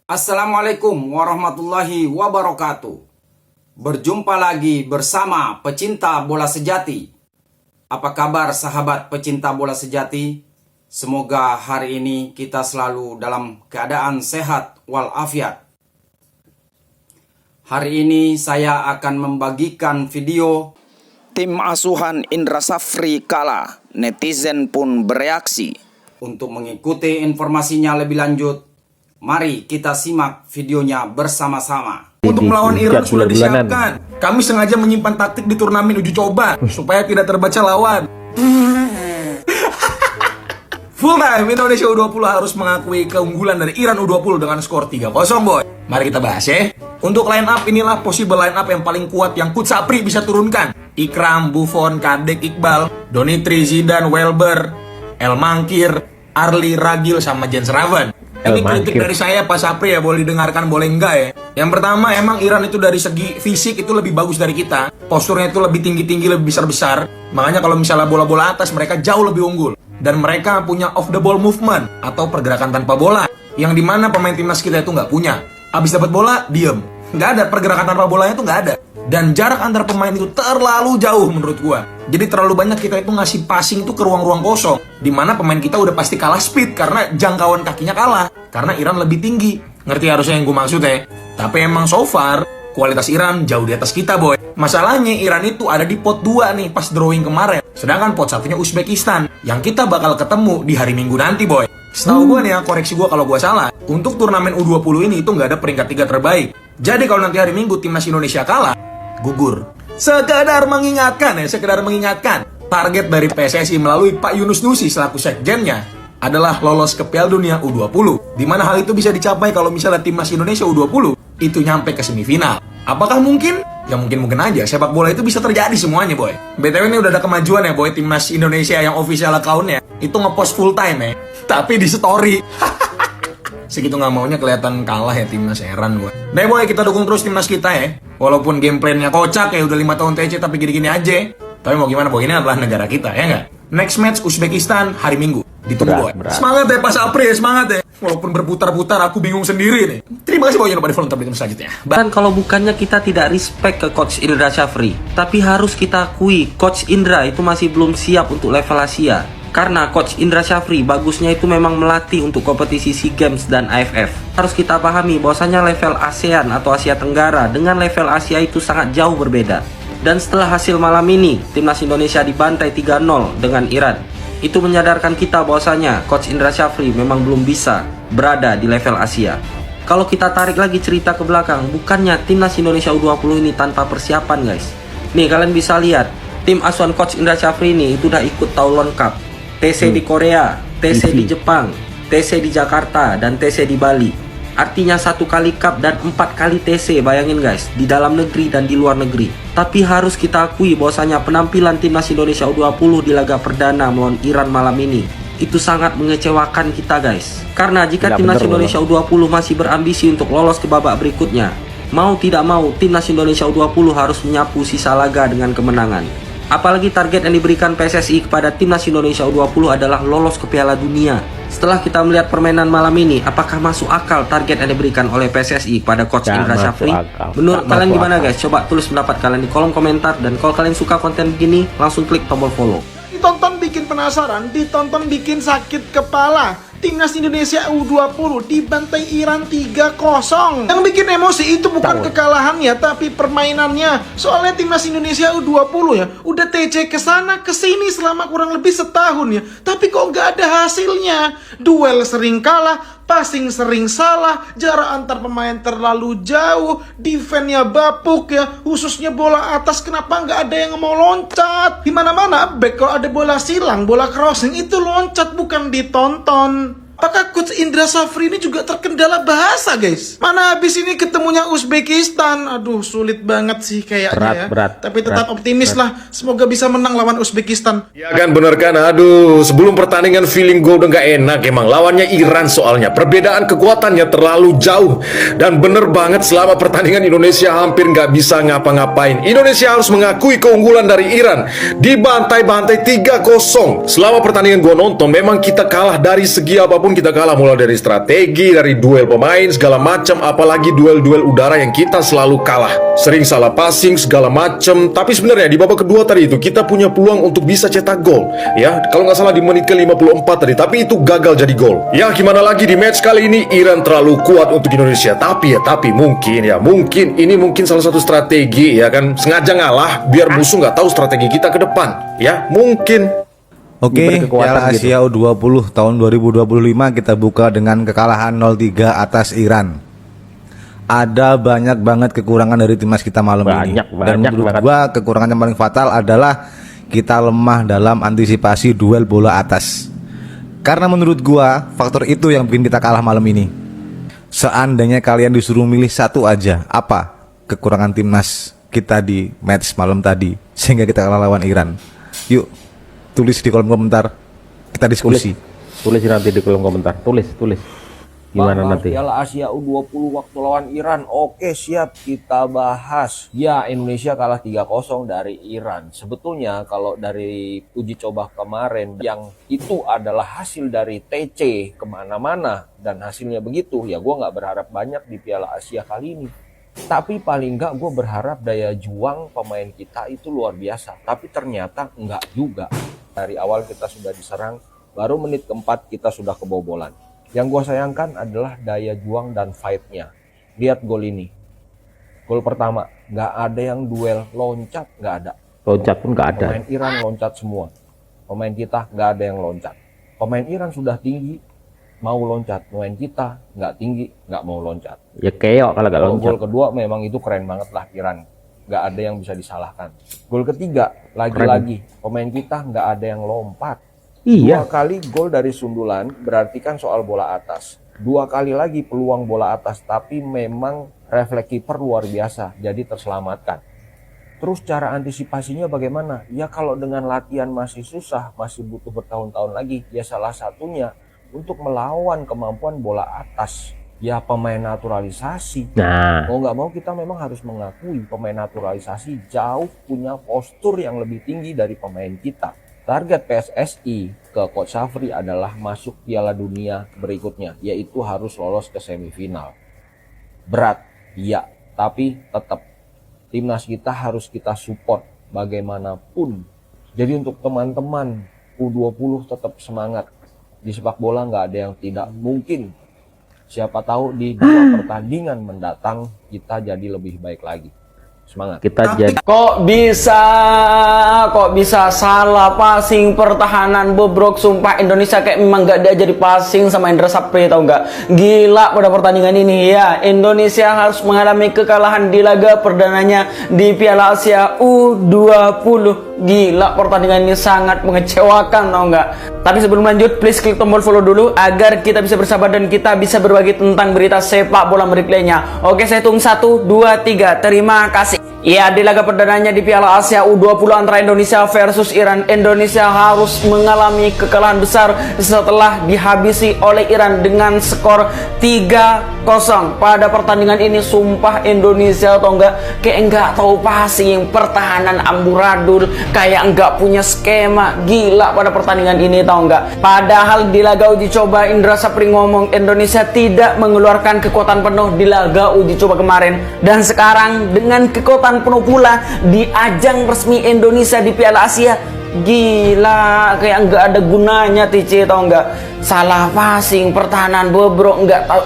Assalamualaikum warahmatullahi wabarakatuh. Berjumpa lagi bersama pecinta bola sejati. Apa kabar sahabat pecinta bola sejati? Semoga hari ini kita selalu dalam keadaan sehat walafiat. Hari ini saya akan membagikan video tim asuhan Indra Syafri kalah. Netizen pun bereaksi. Untuk mengikuti informasinya lebih lanjut, mari kita simak videonya bersama-sama. Untuk melawan Iran sudah disiapkan. Kami sengaja menyimpan taktik di turnamen uji coba supaya tidak terbaca lawan. Full time Indonesia U20 harus mengakui keunggulan dari Iran U20 dengan skor 3-0, boy. Mari kita bahas ya. Untuk line up inilah possible line up yang paling kuat yang Coach Sapri bisa turunkan. Ikram, Buffon, Kadek, Iqbal, Donitri, Zidane, Welber, El Mankir, Arli, Ragil, sama Jens Raven. Ini kritik dari saya Pak Sapri ya, boleh didengarkan boleh enggak ya. Yang pertama, emang Iran itu dari segi fisik itu lebih bagus dari kita. Posturnya itu lebih tinggi-tinggi, lebih besar-besar. Makanya kalau misalnya bola-bola atas mereka jauh lebih unggul. Dan mereka punya off the ball movement atau pergerakan tanpa bola, yang dimana pemain timnas kita itu nggak punya. Abis dapat bola, diem. Nggak ada, pergerakan tanpa bolanya itu nggak ada. Dan jarak antar pemain itu terlalu jauh menurut gua. Jadi terlalu banyak kita itu ngasih passing itu ke ruang-ruang kosong, dimana pemain kita udah pasti kalah speed karena jangkauan kakinya kalah. Karena Iran lebih tinggi. Ngerti harusnya yang gua maksud ya. Tapi emang so far kualitas Iran jauh di atas kita, boy. Masalahnya Iran itu ada di pot 2 nih pas drawing kemarin. Sedangkan pot satunya Uzbekistan yang kita bakal ketemu di hari Minggu nanti, boy. Setahu gue nih ya, koreksi gue kalau gue salah, untuk turnamen U20 ini itu nggak ada peringkat 3 terbaik. Jadi kalau nanti hari Minggu timnas Indonesia kalah, gugur. Sekedar mengingatkan. Target dari PSSI melalui Pak Yunus Nusi selaku sekjennya adalah lolos ke Piala Dunia U20. Di mana hal itu bisa dicapai kalau misalnya timnas Indonesia U20 itu nyampe ke semifinal. Apakah mungkin? Ya mungkin aja. Sepak bola itu bisa terjadi semuanya, boy. BTW ini udah ada kemajuan ya, boy. Timnas Indonesia yang official account-nya itu ngepost full time ya. Tapi di story. Segitu nggak maunya kelihatan kalah ya timnas, heran gue. Nah, boy, kita dukung terus timnas kita ya. Walaupun game plan-nya kocak ya, udah 5 tahun TC tapi gini-gini aja. Tapi mau gimana, boy, ini adalah negara kita, ya nggak? Next match Uzbekistan hari Minggu. Ditunggu, boy. Semangat ya Pak Sapri, semangat ya. Walaupun berputar-putar aku bingung sendiri nih. Terima kasih, boy. Jangan lupa di-follow untuk update selanjutnya. Dan kalau bukannya kita tidak respect ke Coach Indra Syafri, tapi harus kita akui Coach Indra itu masih belum siap untuk level Asia. Karena Coach Indra Syafri bagusnya itu memang melatih untuk kompetisi SEA Games dan AFF. Harus kita pahami bahwasanya level ASEAN atau Asia Tenggara dengan level Asia itu sangat jauh berbeda. Dan setelah hasil malam ini, timnas Indonesia dibantai 3-0 dengan Iran. Itu menyadarkan kita bahwasanya Coach Indra Syafri memang belum bisa berada di level Asia. Kalau kita tarik lagi cerita ke belakang, bukannya timnas Indonesia U20 ini tanpa persiapan, guys. Nih, kalian bisa lihat, tim asuhan Coach Indra Syafri ini itu udah ikut Toulon Cup, TC di Korea, TC di Jepang, TC di Jakarta, dan TC di Bali. Artinya 1 kali cup dan 4 kali TC, bayangin guys, di dalam negeri dan di luar negeri. Tapi harus kita akui bahwasanya penampilan timnas Indonesia U20 di laga perdana melawan Iran malam ini itu sangat mengecewakan kita, guys. Karena jika timnas Indonesia U20 masih berambisi untuk lolos ke babak berikutnya, mau tidak mau timnas Indonesia U20 harus menyapu sisa laga dengan kemenangan. Apalagi target yang diberikan PSSI kepada timnas Indonesia U20 adalah lolos ke Piala Dunia. Setelah kita melihat permainan malam ini, apakah masuk akal target yang diberikan oleh PSSI kepada Coach Indra Syafri? Menurut kalian gimana, guys? Coba tulis pendapat kalian di kolom komentar. Dan kalau kalian suka konten begini, langsung klik tombol follow. Ditonton bikin penasaran, ditonton bikin sakit kepala. Timnas Indonesia U20 dibantai Iran 3-0. Yang bikin emosi itu bukan kekalahannya, tapi permainannya. Soalnya timnas Indonesia U20 ya, udah TC kesana kesini selama kurang lebih setahun ya. Tapi kok nggak ada hasilnya. Duel sering kalah, passing sering salah, jarak antar pemain terlalu jauh, defense-nya bapuk ya, khususnya bola atas kenapa nggak ada yang mau loncat. Di mana-mana back kalau ada bola silang, bola crossing itu loncat bukan ditonton. Apakah Coach Indra Syafri ini juga terkendala bahasa, guys? Mana habis ini ketemunya Uzbekistan. Aduh, sulit banget sih kayaknya ya. Tapi tetap optimis lah. Semoga bisa menang lawan Uzbekistan. Ya kan, bener kan? Aduh, sebelum pertandingan feeling gue udah gak enak. Emang lawannya Iran soalnya. Perbedaan kekuatannya terlalu jauh. Dan bener banget selama pertandingan Indonesia hampir gak bisa ngapa-ngapain. Indonesia harus mengakui keunggulan dari Iran. Dibantai-bantai 3-0. Selama pertandingan gue nonton, memang kita kalah dari segi apapun apapun kita kalah, mulai dari strategi, dari duel pemain segala macam, apalagi duel-duel udara yang kita selalu kalah. Sering salah passing segala macam. Tapi sebenarnya di babak kedua tadi itu kita punya peluang untuk bisa cetak gol. Ya, kalau nggak salah di menit ke-54 tadi, tapi itu gagal jadi gol. Ya, gimana lagi di match kali ini Iran terlalu kuat untuk Indonesia. Tapi mungkin ini salah satu strategi, ya kan, sengaja ngalah biar musuh nggak tahu strategi kita ke depan. Ya, mungkin. Oke, Piala Asia U20 tahun 2025 kita buka dengan kekalahan 0-3 atas Iran. Ada banyak banget kekurangan dari timnas kita malam ini. Dan menurut gua kekurangan yang paling fatal adalah kita lemah dalam antisipasi duel bola atas. Karena menurut gua faktor itu yang bikin kita kalah malam ini. Seandainya kalian disuruh milih satu aja, apa kekurangan timnas kita di match malam tadi sehingga kita kalah lawan Iran? Yuk, tulis di kolom komentar, kita diskusi. Tulis nanti di kolom komentar. Tulis. Gimana nanti? Piala Asia U20 waktu lawan Iran. Oke, siap, kita bahas. Ya, Indonesia kalah 3-0 dari Iran. Sebetulnya kalau dari uji coba kemarin yang itu adalah hasil dari TC kemana-mana dan hasilnya begitu, ya gue nggak berharap banyak di Piala Asia kali ini. Tapi paling nggak gue berharap daya juang pemain kita itu luar biasa. Tapi ternyata nggak juga. Dari awal kita sudah diserang, baru menit keempat kita sudah kebobolan. Yang gue sayangkan adalah daya juang dan fight-nya. Lihat gol ini. Gol pertama, nggak ada yang duel loncat, nggak ada. Loncat pun nggak ada. Pemain Iran loncat semua. Pemain kita nggak ada yang loncat. Pemain Iran sudah tinggi, mau loncat. Pemain kita nggak tinggi, nggak mau loncat. Ya keok kalau nggak loncat. Gol kedua memang itu keren banget lah Iran. Nggak ada yang bisa disalahkan. Gol ketiga, lagi-lagi pemain kita nggak ada yang lompat. Iya. 2 kali gol dari sundulan berarti kan soal bola atas. 2 kali lagi peluang bola atas, tapi memang refleks kiper luar biasa, jadi terselamatkan. Terus cara antisipasinya bagaimana? Ya kalau dengan latihan masih susah, masih butuh bertahun-tahun lagi, ya salah satunya untuk melawan kemampuan bola atas. Ya pemain naturalisasi. Nah, Mau nggak mau kita memang harus mengakui pemain naturalisasi jauh punya postur yang lebih tinggi dari pemain kita. Target PSSI ke Coach Safri adalah masuk Piala Dunia berikutnya, yaitu harus lolos ke semifinal. Berat, iya, tapi tetap timnas kita harus kita support bagaimanapun. Jadi untuk teman-teman U20 tetap semangat. Di sepak bola nggak ada yang tidak mungkin. Siapa tahu di 2 pertandingan mendatang kita jadi lebih baik lagi. Semangat. kita jadi Kok bisa salah passing pertahanan bobrok. Sumpah Indonesia kayak memang gak diajari passing sama Indra Sapri, tau gak? Gila pada pertandingan ini ya. Indonesia harus mengalami kekalahan di laga perdananya di Piala Asia U20. Gila pertandingan ini sangat mengecewakan, tau gak? Tapi sebelum lanjut, please klik tombol follow dulu agar kita bisa bersahabat dan kita bisa berbagi tentang berita sepak bola menarik lainnya. Oke, saya hitung 1, 2, 3. Terima kasih. Ya, di laga perdananya di Piala Asia U20 antara Indonesia versus Iran, Indonesia harus mengalami kekalahan besar setelah dihabisi oleh Iran dengan skor 3-0. Pada pertandingan ini sumpah Indonesia atau enggak kayak enggak tahu passing, pertahanan amburadul, kayak enggak punya skema. Gila pada pertandingan ini, tahu enggak? Padahal di laga uji coba Indra Sapri ngomong Indonesia tidak mengeluarkan kekuatan penuh di laga uji coba kemarin, dan sekarang dengan kekuatan penuh pula di ajang resmi Indonesia di Piala Asia. Gila, kayak nggak ada gunanya TC, tau nggak? Salah passing, pertahanan bobrok, nggak tahu.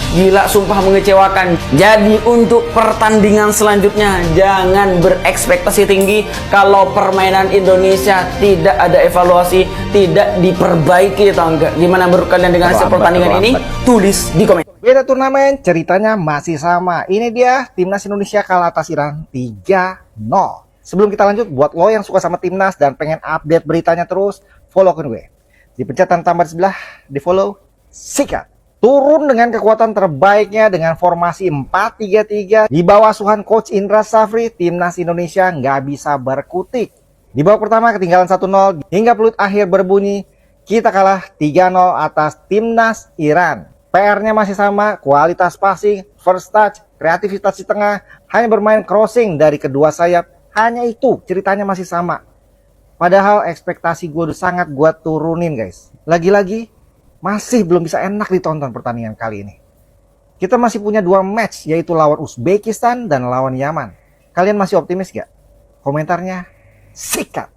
Gila, sumpah mengecewakan. Jadi untuk pertandingan selanjutnya jangan berekspektasi tinggi kalau permainan Indonesia tidak ada evaluasi, tidak diperbaiki, tau nggak? Gimana menurut kalian dengan hasil pertandingan ini? Tulis di komen. Beda turnamen, ceritanya masih sama. Ini dia, timnas Indonesia kalah atas Iran 3-0. Sebelum kita lanjut, buat lo yang suka sama timnas dan pengen update beritanya terus, follow akun gue. Dipencet tambah di sebelah, di follow, sikat. Turun dengan kekuatan terbaiknya dengan formasi 4-3-3. Di bawah asuhan Coach Indra Safri, timnas Indonesia nggak bisa berkutik. Di babak pertama ketinggalan 1-0, hingga peluit akhir berbunyi, kita kalah 3-0 atas timnas Iran. PR-nya masih sama, kualitas passing, first touch, kreativitas di tengah, hanya bermain crossing dari kedua sayap. Hanya itu, ceritanya masih sama. Padahal ekspektasi gue udah sangat gue turunin guys. Lagi-lagi, masih belum bisa enak ditonton pertandingan kali ini. Kita masih punya 2 match, yaitu lawan Uzbekistan dan lawan Yaman. Kalian masih optimis gak? Komentarnya sikat.